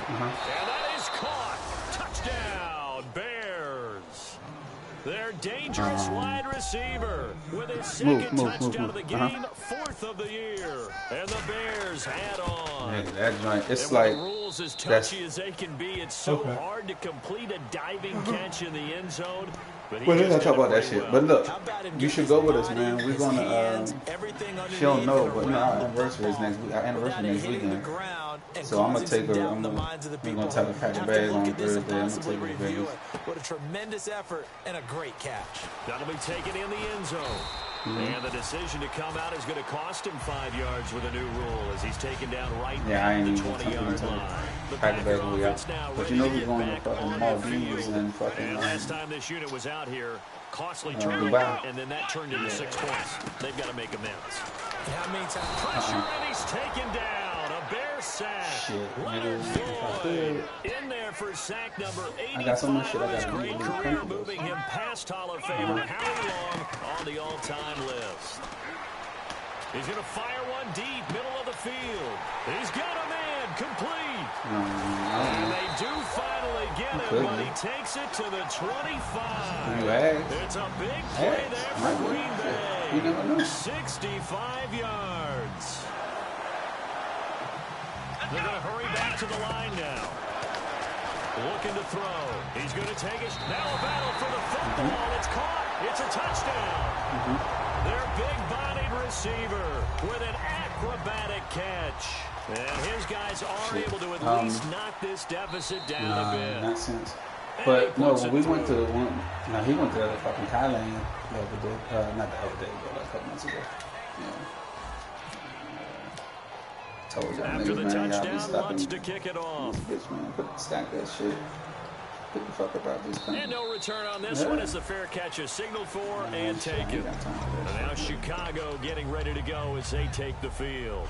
And that is caught. Touchdown, Bears. Their dangerous wide receiver with his 2nd touchdown of the game, 4th of the year. And the Bears add on. Yeah, that joint, it's and like the rules as touchy as they can be, it's so hard to complete a diving catch in the end zone. But we're not talking about that shit. But look, you should go with us, man. We're gonna. She don't know, but our anniversary is next week. Our anniversary next weekend. So I'm gonna take her. We're gonna take a pack of bags on Thursday. I'm gonna take her to Vegas. What a tremendous effort and a great catch. That'll be taken in the end zone. And the decision to come out is going to cost him 5 yards with a new rule as he's taken down right at the 20-yard line. The Packer offense now ready to get back on the field. And last time this unit was out here, costly turnover, and then that turned into 6 points. They've got to make amends. How many times? Pressure, and he's taken down. A Bear sack. Leonard Floyd in there for sack number 85 of his great career, moving him past Hall of Famer Howie Long on the all-time list. He's going to fire one deep, middle of the field. He's got a man, complete. And they do finally get him, but he takes it to the 25. It's a big play there for Green Bay. 65 yards. They're going to hurry back to the line now. Looking to throw. He's going to take it. Now a battle for the football. It's caught. It's a touchdown. Their big-bodied receiver with an acrobatic catch. And his guys are able to at least knock this deficit down a bit. Not sense. But no, when we went to he went to the fucking Thailand the other day. Not the other day, but like a couple months ago. After the touchdown, wants to kick it off. Bitch, man, stack that shit. Get the fuck up out this thing. And no return on this one as the fair catch is signaled for and taken. And now Chicago getting ready to go as they take the field.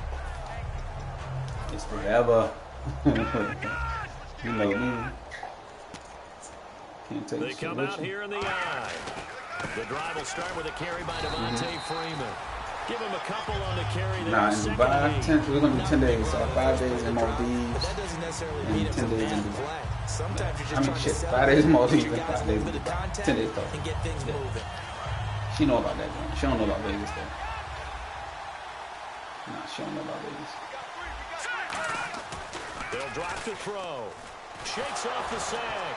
It's forever. You know me. Can't take They come out here in the eye. The drive will start with a carry by Devontae Freeman. Give him a couple on the carry there. Nah, in 5, 10, we're going to do 10 days. So 5 days in MODs. That doesn't necessarily mean it's 10 a days in bad Dubai. play. Sometimes you're just I mean, trying shit, to sell 5 days in MODs get and your guys 5 a days little in bit of Dubai. contact 10 days though. and get things moving. She know about that, man. She don't know about Vegas, though. Nah, she don't know about Vegas. They'll drop to throw. Shakes off the sack.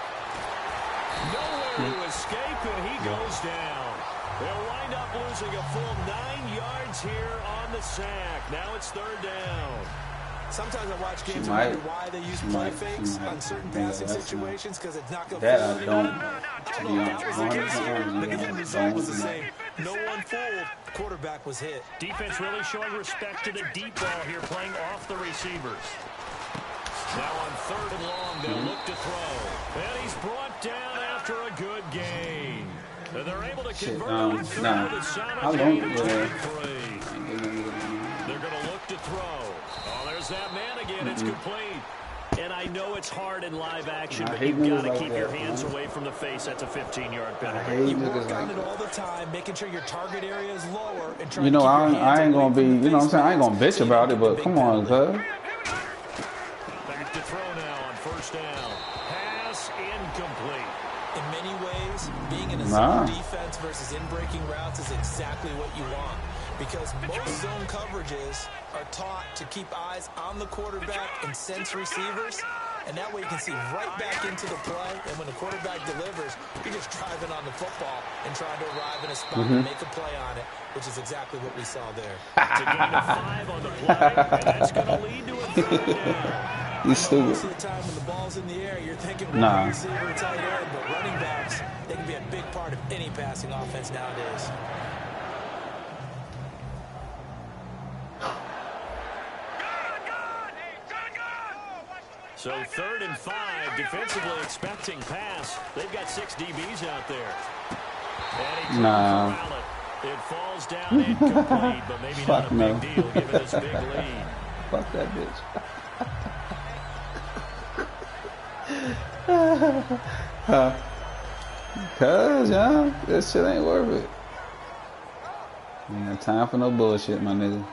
Nowhere to escape, and he goes down. They'll wind up losing a full 9 yards here on the sack. Now it's 3rd down. Sometimes I watch games and wonder why they use play fakes on certain passing situations because it's not going to that I don't. To be honest, that was the case here. The end result was the same. No one fooled. The quarterback was hit. Defense really showing respect to the deep ball here, playing off the receivers. Now on 3rd and long, they'll look to throw. And he's brought down after a good gain. And they're able to convert on third with a solid gain of 23. They're going to look to throw. Oh, there's that man again. It's complete. And I know it's hard in live action, but you've got to keep your hands away from the face. That's a 15-yard penalty. You work on it all the time, making sure your target area is lower and trying You know, to keep your hands I ain't going to be, you know what I'm saying? I ain't going to bitch so about it, but come on, cuz. Back to throw now on 1st down. Pass incomplete. In many ways, being in a zone defense versus in-breaking routes is exactly what you want because most zone coverages are taught to keep eyes on the quarterback and sense receivers, and that way you can see right back into the play, and when the quarterback delivers, you're just driving on the football and trying to arrive in a spot and make a play on it, which is exactly what we saw there. It's a gain of 5 on the play, and that's going to lead to a 3rd down. He's stupid. Most of the time when the ball's in the air, you're thinking wide receiver, tight end, but running backs, they can be a big part of any passing offense nowadays. So 3rd and 5, defensively expecting pass. They've got 6 DBs out there. And he corral it. It falls down incomplete, but maybe not a big deal given this big lead. Fuck that bitch. Cuz, y'all, this shit ain't worth it. Ain't got time for no bullshit, my nigga.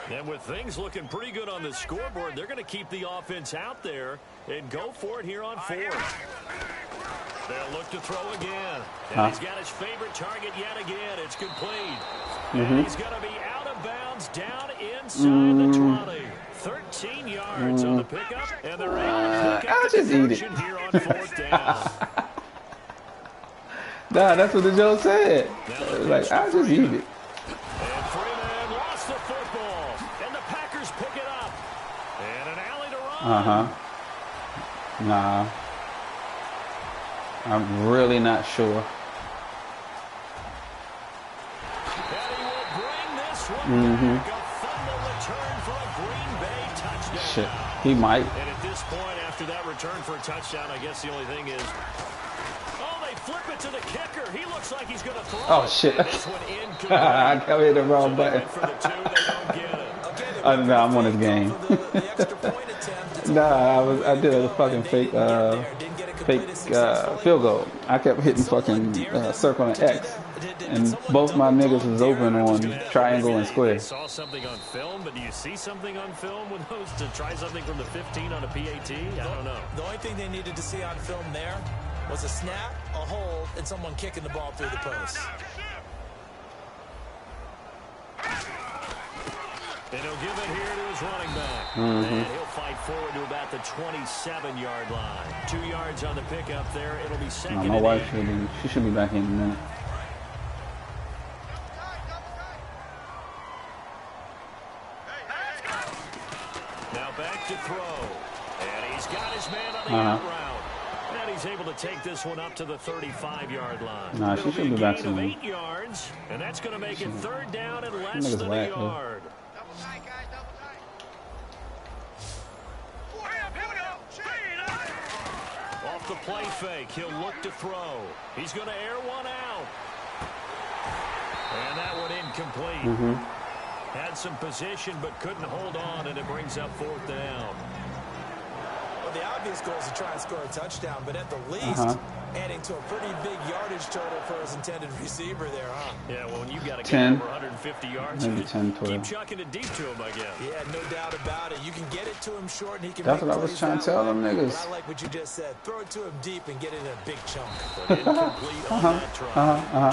And with things looking pretty good on the scoreboard, they're going to keep the offense out there and go for it here on 4th. They'll look to throw again. And he's got his favorite target yet again. It's complete. And he's going to be out of bounds down inside the 20. 13 yards on the pickup. And they're able to pick up the conversion here on 4th down. Nah, that's what the joke said. Like, I'll just eat it. And Freeman lost the football. And the Packers pick it up. And an alley to run. Nah. I'm really not sure. And he will bring this one back. A fumble return for a Green Bay touchdown. Shit, he might. And at this point, after that return for a touchdown, I guess the only thing is, they flip it to the kicker. He looks like he's going to throw. Oh, shit. This one incomplete. I hit the wrong button. For the 2, they don't get it. Nah, I'm on this game. Nah, I did a fucking fake field goal. I kept hitting fucking circle and X, and both my niggas was open on triangle and square. I saw something on film, but do you see something on film with those to try something from the 15 on a PAT? I don't know. The only thing they needed to see on film there was a snap, a hold, and someone kicking the ball through the post. And he'll give it here to his running back. And he'll fight forward to about the 27-yard line. 2 yards on the pickup there. It'll be second and my wife eight. should be back in a minute. Now back to throw. And he's got his man on the out route. And he's able to take this one up to the 35-yard line. Nah, she should be back soon. 8 yards, and that's going to make it 3rd down and less than a yard. Off the play fake, he'll look to throw. He's going to air one out. And that one incomplete. Had some position but couldn't hold on, and it brings up 4th down. Well, the obvious goal is to try and score a touchdown, but at the least, adding to a pretty big yardage total for his intended receiver there, huh? Yeah, well, when you've got to get over 150 yards, maybe 10, 12. Keep chucking it deep to him, I guess. Yeah, no doubt about it. You can get it to him short, and he can That's make what I was trying to tell them niggas. But I like what you just said. Throw it to him deep and get it in a big chunk. But incomplete on that try.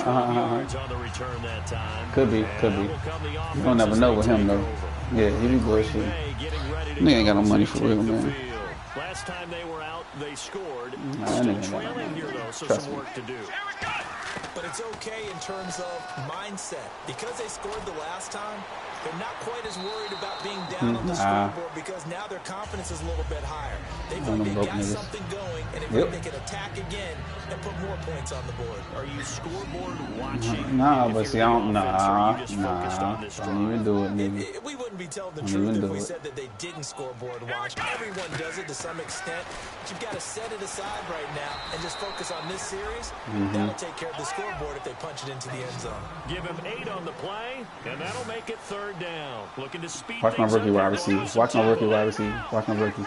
12 yards on the return that time. Could be. You don't never know with him, though. Yeah, he be bullshit. Nigga ain't got no money for real, man. Last time they were out, they scored. Nah, Still trailing here, though, so some work to do. But it's okay in terms of mindset. Because they scored the last time, they're not quite as worried about being down on the scoreboard because now their confidence is a little bit higher. They feel like they got something going, and they feel like they can attack again and put more points on the board. Are you scoreboard watching? Nah, but see, I don't, don't even do it, nigga. We wouldn't be telling the truth if we said that they didn't scoreboard watch. Everyone does it to some extent, but you've got to set it aside right now and just focus on this series. That'll take care of the scoreboard if they punch it into the end zone. Give him 8 on the play, and that'll make it 3rd down. Looking to speed Watch my rookie wide receiver. Watch my rookie wide receiver. Watch my rookie.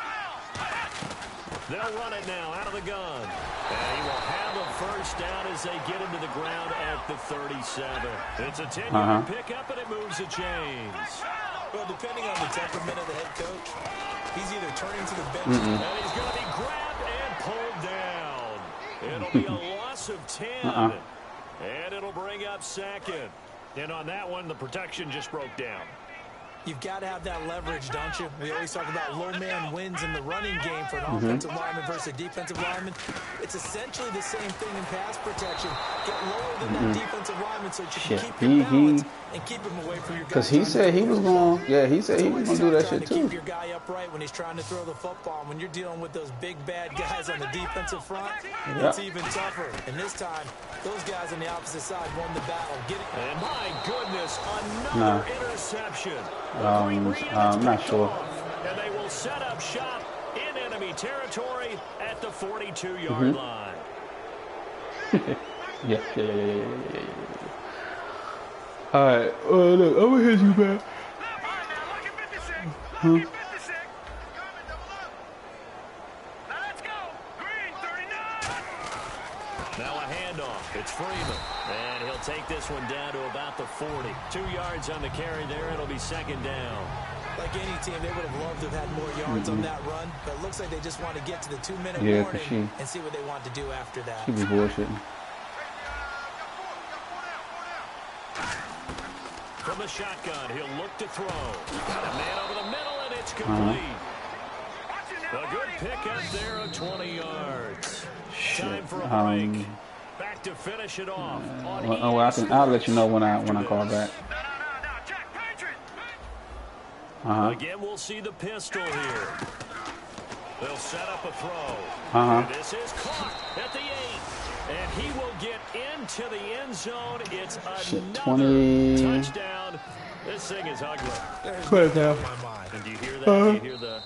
They'll run it now out of the gun. And he will have a 1st down as they get into the ground at the 37. It's a 10-yard pickup, and it moves the chains. Well, depending on the temperament of the head coach, he's either turning to the bench and he's going to be grabbed and pulled down. It'll be a loss of 10. And it'll bring up 2nd. And on that one, the protection just broke down. You've got to have that leverage, don't you? We always talk about low man wins in the running game for an offensive lineman versus a defensive lineman. It's essentially the same thing in pass protection. Get lower than that defensive lineman so that you can keep your balance and keep him away from your guy. Because he said he was going to, he said he was going to do that shit too. Keep your guy upright when he's trying to throw the football. When you're dealing with those big bad guys on the defensive front, it's even tougher. And this time, those guys on the opposite side won the battle. And my goodness, another interception. I'm not sure. And they will set up shop in enemy territory at the 42-yard line. Yeah. All right. Look, I'm going to hit you back. Now a handoff. It's Freeman. And he'll take this one down to about the 40. 2 yards on the carry there. It'll be 2nd down. Like any team, they would have loved to have had more yards on that run. But it looks like they just want to get to the 2-minute warning and see what they want to do after that. She be bullshitting. From the shotgun, he'll look to throw. Got a man over the middle, and it's complete. A good pickup there of 20 yards. Time for a break. Back to finish it off. I'll let you know when I call back. Again, we'll see the pistol here. They'll set up a throw. This is caught at the 8. And he will get into the end zone. It's another touchdown. This thing is ugly. Put it down. And do you hear that? Do you hear the...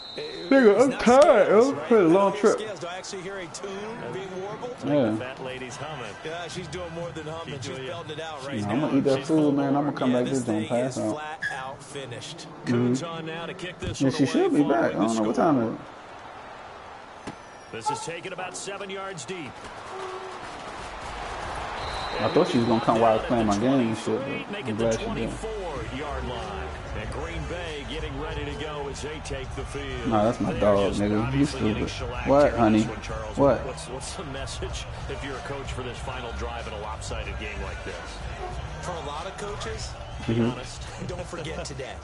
Nigga, I'm tired. It's a long trip. Do I actually hear a tune being warbled? Yeah. The fat lady's humming. Yeah, she's doing more than humming. She's belting it out right now. I'm going to eat that food, man. I'm going to come back this don't pass out. Flat out finished. Coons on now to kick this one she should be back. I don't know what time it is. This is taken about 7 yards deep. I thought she was going to come while I was playing my game and shit, but I'm glad she did. 24-yard line. And Green Bay getting ready to go as they take the field. Nah, that's my dog, nigga. You stupid. What, honey? What? What's the message if you're a coach for this final drive in a lopsided game like this? For a lot of coaches, be honest, don't forget today.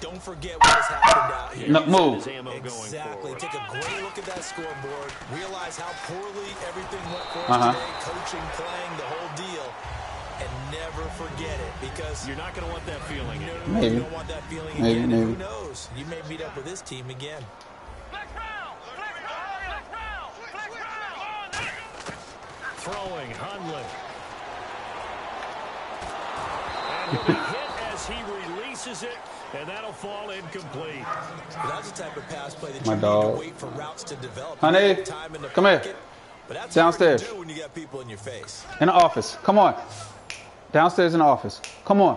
Don't forget what has happened out here. No, move. Exactly. Take a great look at that scoreboard. Realize how poorly everything went for us today. Coaching, playing, the whole deal. And never forget it, because you're not going to want that feeling. Maybe. You don't want that feeling again. Maybe. Who knows? You may meet up with this team again. Throwing Hundley. And he'll be hit as he releases it. And that'll fall incomplete. That's the type of pass play that my you dog. need to wait for routes to develop. Honey, come here. But that's downstairs. What you do when you got people in your face. In the office. Come on. Downstairs in the office. Come on.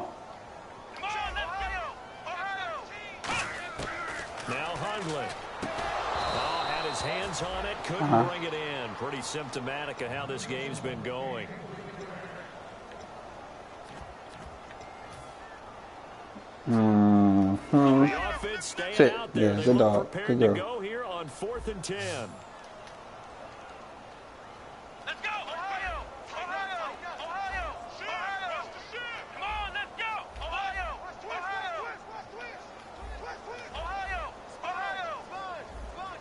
Now Hundley. Oh, had his hand couldn't bring it in. Pretty symptomatic of how this game's been going. The offense staying out there. Yeah, they good look dog. prepared Good to girl. go here on 4th and 10. Let's go, Ohio! Ohio! Ohio! Ohio! Come on, let's go! Ohio! Ohio! Ohio! Ohio!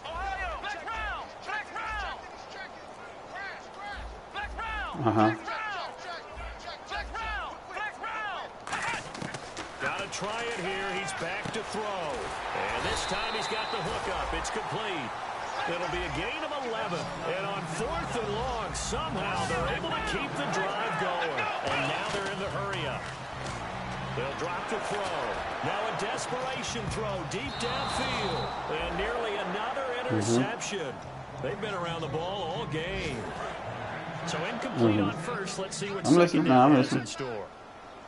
Ohio! Black round! Black round! Black round! Black round! Black round! Black round! Got to try it here. He's back to throw. And this time he's got the hook up. It's complete. It'll be a gain of 11. And on 4th and long, somehow they're able to keep the drive going. And now they're in the hurry up. They'll drop to throw. Now a desperation throw deep downfield. And nearly another interception. They've been around the ball all game. So incomplete on first. Let's see what second down has in store.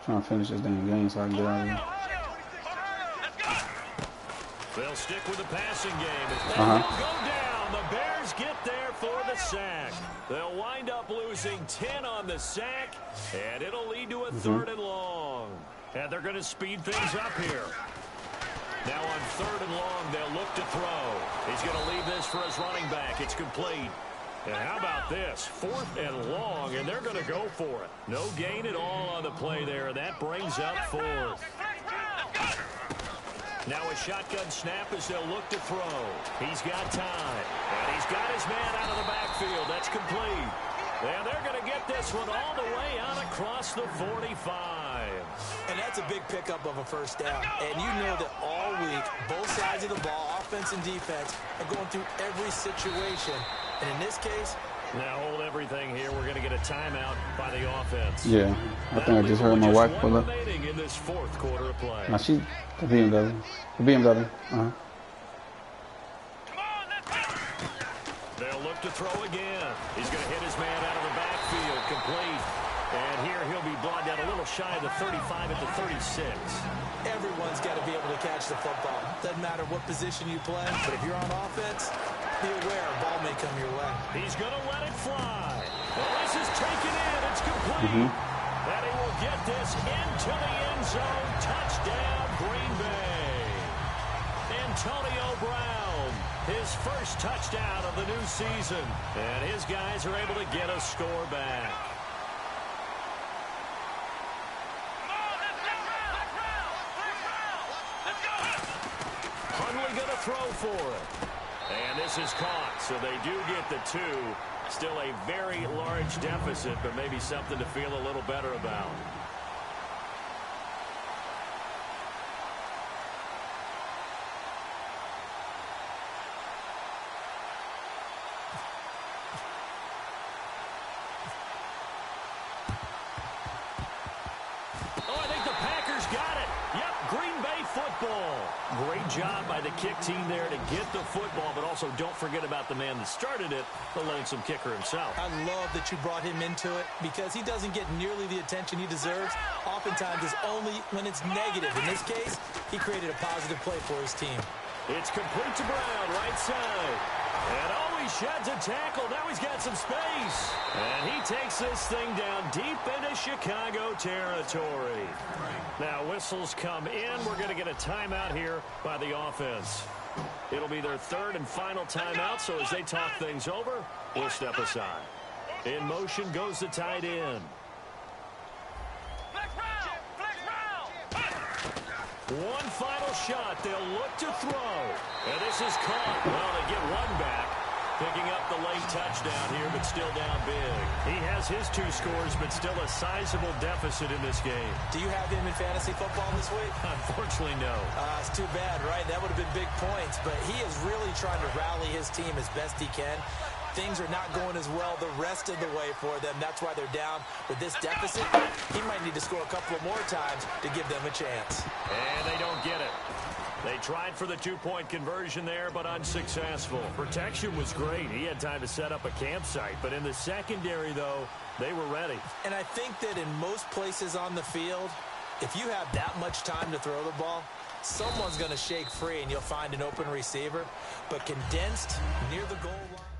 Trying to finish this damn game so I can get out of here. They'll stick with the passing game. As they will go down. The Bears get there for the sack. They'll wind up losing 10 on the sack, and it'll lead to a 3rd and long. And they're going to speed things up here. Now on 3rd and long, they'll look to throw. He's going to leave this for his running back. It's complete. And how about this? 4th and long, and they're going to go for it. No gain at all on the play there. That brings up 4th. Now a shotgun snap as they'll look to throw. He's got time. And he's got his man out of the backfield. That's complete. And they're going to get this one all the way out across the 45. And that's a big pickup of a first down. And you know that all week, both sides of the ball, offense and defense, are going through every situation. And in this case, now hold everything here. We're going to get a timeout by the offense. Yeah, I think I just heard my wife pull up. In this 4th quarter of play. Now she, the BMW. The BMW. They'll look to throw again. He's going to hit his man out of the backfield. Complete. And here he'll be brought down a little shy of the 35 at the 36. Everyone's got to be able to catch the football. Doesn't matter what position you play, but if you're on offense, be aware a ball may come your way. He's going to let it fly. Well, this is taken in. It's complete. And he will get this into the end zone. Touchdown, Green Bay. Antonio Brown, his first touchdown of the new season. And his guys are able to get a score back. Hundley going to throw for it. And this is caught, so they do get the 2. Still a very large deficit, but maybe something to feel a little better about. Oh, I think the Packers got it. Yep, Green Bay football. Great job by the kick team there to get the football, but also don't forget about the man that started it, the lonesome kicker himself. I love that you brought him into it because he doesn't get nearly the attention he deserves. Oftentimes it's only when it's negative. In this case, he created a positive play for his team. It's complete to Brown, right side. And oh, he sheds a tackle. Now he's got some space. And he takes this thing down deep into Chicago territory. Now whistles come in. We're going to get a timeout here by the offense. It'll be their 3rd and final timeout, so as they talk things over, we'll step aside. In motion goes the tight end. One final shot. They'll look to throw. And this is caught. Well, they get one back. Picking up the late touchdown here, but still down big. He has his 2 scores, but still a sizable deficit in this game. Do you have him in fantasy football this week? Unfortunately, no. It's too bad, right? That would have been big points, but he is really trying to rally his team as best he can. Things are not going as well the rest of the way for them. That's why they're down with this deficit. He might need to score a couple more times to give them a chance. And they don't get it. They tried for the 2-point conversion there, but unsuccessful. Protection was great. He had time to set up a campsite. But in the secondary, though, they were ready. And I think that in most places on the field, if you have that much time to throw the ball, someone's going to shake free and you'll find an open receiver. But condensed near the goal line.